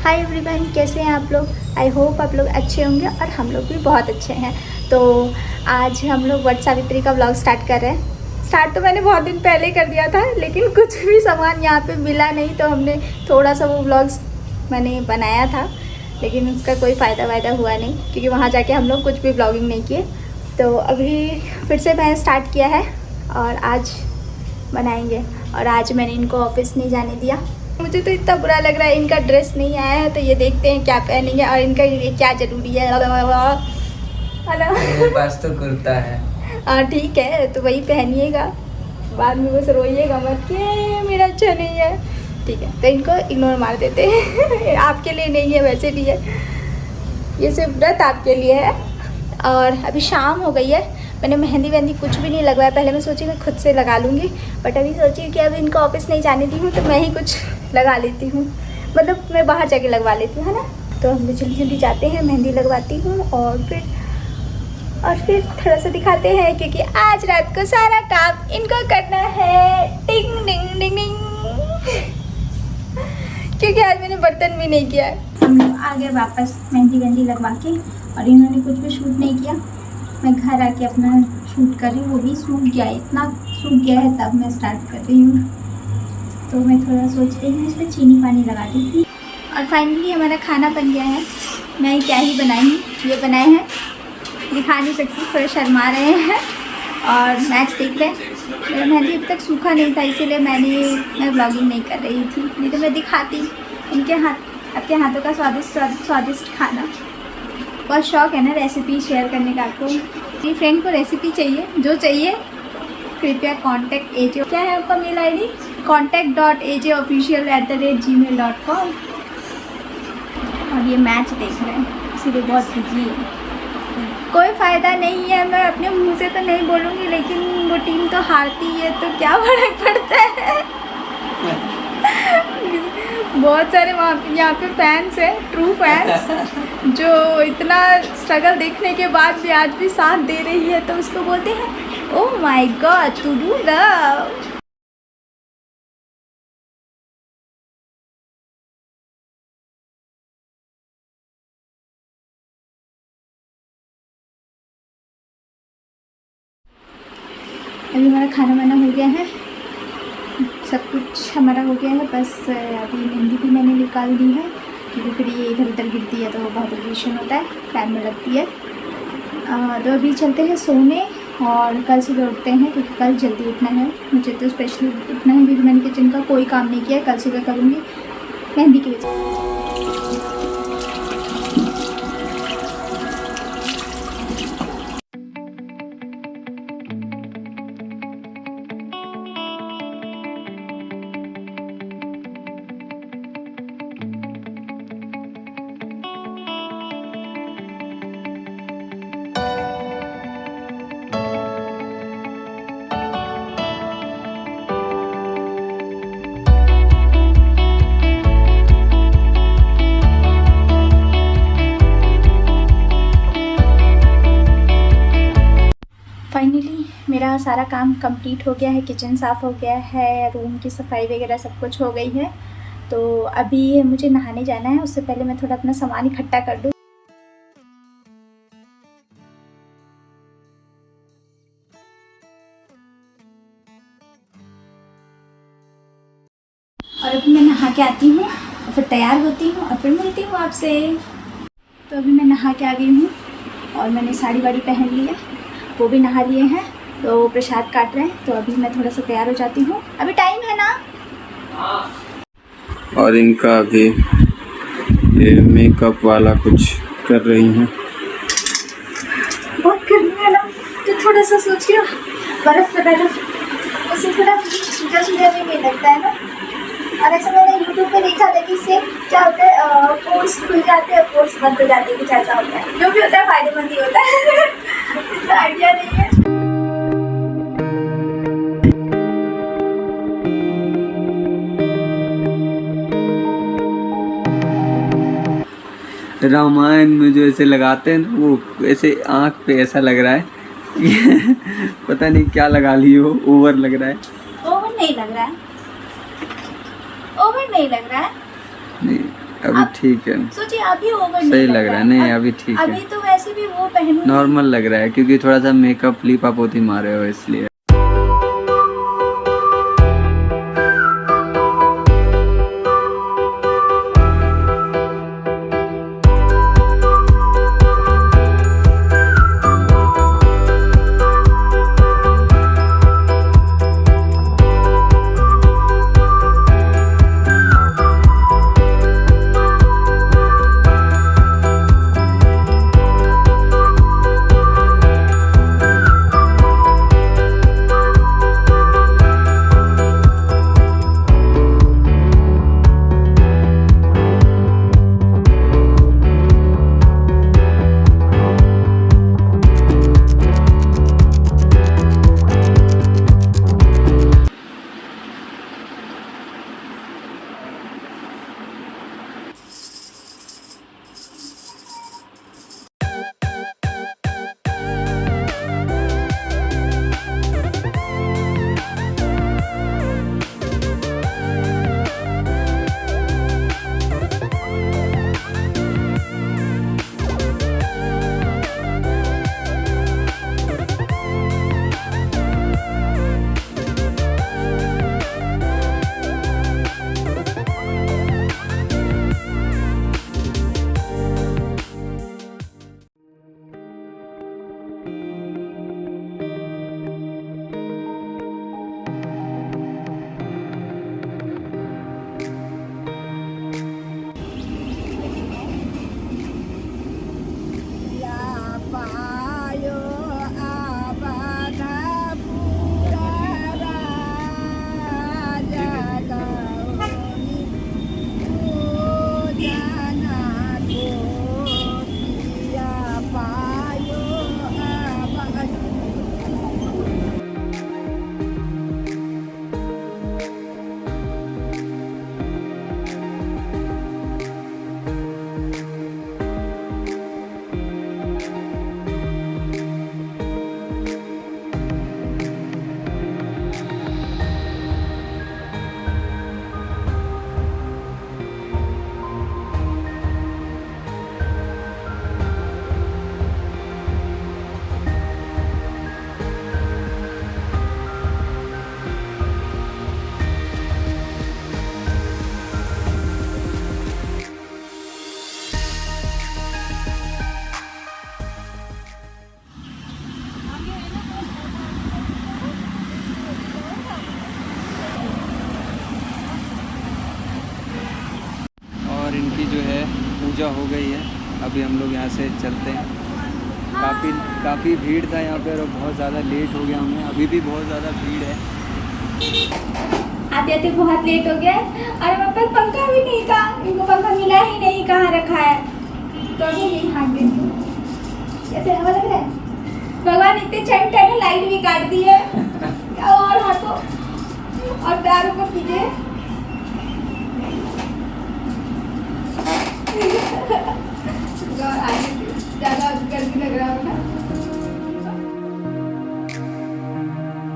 Hi everyone, कैसे हैं आप लोग। आई होप आप लोग अच्छे होंगे और हम लोग भी बहुत अच्छे हैं। तो आज हम लोग वट सावित्री का व्लॉग स्टार्ट कर रहे हैं। स्टार्ट तो मैंने बहुत दिन पहले कर दिया था, लेकिन कुछ भी सामान यहाँ पे मिला नहीं, तो हमने थोड़ा सा वो व्लॉग्स मैंने बनाया था, लेकिन उसका कोई फ़ायदा वायदा हुआ नहीं, क्योंकि वहाँ जाके हम लोग कुछ भी व्लॉगिंग नहीं किए। तो अभी फिर से मैंने स्टार्ट किया है और आज बनाएंगे। और आज मैंने इनको ऑफिस नहीं जाने दिया। मुझे तो इतना बुरा लग रहा है, इनका ड्रेस नहीं आया है, तो ये देखते हैं क्या पहनेंगे और इनका ये क्या ज़रूरी है। मेरे पास तो कुर्ता है। हाँ ठीक है, तो वही पहनिएगा, बाद में बस रोइएगा मत कि मेरा अच्छा नहीं है। ठीक है, तो इनको इग्नोर मार देते हैं। आपके लिए नहीं है, वैसे भी है, ये सिर्फ व्रत आपके लिए है। और अभी शाम हो गई है, मैंने मेहंदी वेहंदी कुछ भी नहीं लगवाया। पहले मैं सोची मैं खुद से लगा लूँगी, बट अभी सोची कि अब इनको ऑफिस नहीं जाने दी हूँ तो मैं ही कुछ लगा लेती हूँ, मतलब मैं बाहर जाके लगवा लेती हूँ, है ना। तो हम जल्दी जल्दी जाते हैं, मेहंदी लगवाती हूँ और फिर थोड़ा सा दिखाते हैं, क्योंकि आज रात को सारा काम इनको करना है। टिंग डिंग डिंग डिंग। क्योंकि आज मैंने बर्तन भी नहीं किया है। हम लोग आ गए वापस मेहंदी वेहंदी लगवा के, और इन्होंने कुछ भी शूट नहीं किया। मैं घर आके अपना शूट कर रही हूँ, वो भी सूख गया है, इतना सूख गया है, तब मैं स्टार्ट कर रही हूँ। तो मैं थोड़ा सोच रही हूँ इसमें चीनी पानी लगा दी। और फाइनली हमारा खाना बन गया है। मैं क्या ही बनाई हूँ, ये बनाए हैं, दिखा नहीं सकती, थोड़े शर्मा रहे हैं और मैच देख रहे हैं। मेरा मेहंदी अभी तक सूखा नहीं था, इसीलिए मैं व्लॉगिंग नहीं कर रही थी, नहीं तो मैं दिखाती इनके आपके हाथों का स्वादिष्ट खाना। बहुत शौक है ना रेसिपी शेयर करने का आपको। मेरी फ्रेंड को रेसिपी चाहिए, जो चाहिए कृपया कॉन्टैक्ट AJ, क्या है आपका मेल ID, contact.ajofficial@gmail.com। और ये मैच देख रहे हैं, इसीलिए बहुत बिजी है। कोई फ़ायदा नहीं है, मैं अपने मुंह से तो नहीं बोलूँगी, लेकिन वो टीम तो हारती है तो क्या फर्क पड़ता है। बहुत सारे यहाँ पे फैंस हैं, ट्रू फैंस, जो इतना स्ट्रगल देखने के बाद भी आज भी साथ दे रही है, तो उसको बोलते हैं oh my god to do love. अभी हमारा खाना वाना हो गया है, सब कुछ हमारा हो गया है, बस अभी मेहंदी भी मैंने निकाल दी है, क्योंकि फिर ये इधर उधर गिरती है तो बहुत इरिटेशन होता है, पैर में लगती है। तो अभी चलते हैं सोने और कल सुबह उठते हैं, क्योंकि कल जल्दी उठना है मुझे, तो स्पेशली उठना है, क्योंकि मैंने किचन का कोई काम नहीं किया है, कल सुबह करूँगी मेहंदी की वजह। फाइनली मेरा सारा काम कंप्लीट हो गया है, किचन साफ़ हो गया है, रूम की सफाई वगैरह सब कुछ हो गई है। तो अभी मुझे नहाने जाना है, उससे पहले मैं थोड़ा अपना सामान इकट्ठा कर दूँ। और अभी मैं नहा के आती हूँ और फिर तैयार होती हूँ और फिर मिलती हूँ आपसे। तो अभी मैं नहा के आ गई हूँ और मैंने साड़ी वाड़ी पहन ली है, वो भी नहा लिए हैं, तो प्रसाद काट रहे हैं। तो अभी मैं थोड़ा सा तैयार हो जाती हूँ, अभी टाइम है ना। और इनका अभी ये मेकअप वाला कुछ कर रही हैं। बहुत गर्मी है ना, तो थोड़ा सा सोचिए बर्फ लगा दो, उससे थोड़ा सूजा सूजा भी नहीं लगता है ना। और ऐसा मैंने यूट्यूब पे देखा था कि इससे क्या होता है, पोर्स खुल जाते हैं, पोर्स बंद हो जाते हैं, कुछ ऐसा होता है, जो भी होता है फायदेमंद ही होता है। इतना आइडिया नहीं है। रामायण में जो ऐसे लगाते हैं ना, वो ऐसे आँख पे ऐसा लग रहा है पता नहीं क्या लगा ली हो, ओवर लग रहा है। ओवर नहीं लग रहा है, ओवर नहीं लग रहा है। नहीं अभी ठीक है, सोचिए अभी ओवर सही लग रहा है। नहीं अभी ठीक अभी है, तो वैसे भी वो पहनूंगी। नॉर्मल लग रहा है क्योंकि थोड़ा सा मेकअप लिप अप होती मारे हो इसलिए। इनकी जो है पूजा हो गई है। अभी हम लोग यहाँ से चलते हैं। काफ़ी भीड़ था यहाँ पर और बहुत ज़्यादा लेट हो गया हमें। अभी भी बहुत ज़्यादा भीड़ है। आते आते बहुत लेट हो गया और हमारे पास पंखा भी नहीं था। इनको पंखा मिला ही नहीं, कहाँ रखा है तो अभी यही हाथ दे दूँ। कैसे हवा लग रहा है? भगवान इतने चंट है ना, लाइट भी काट दी है। और हाथों और पैरों को कीजिए।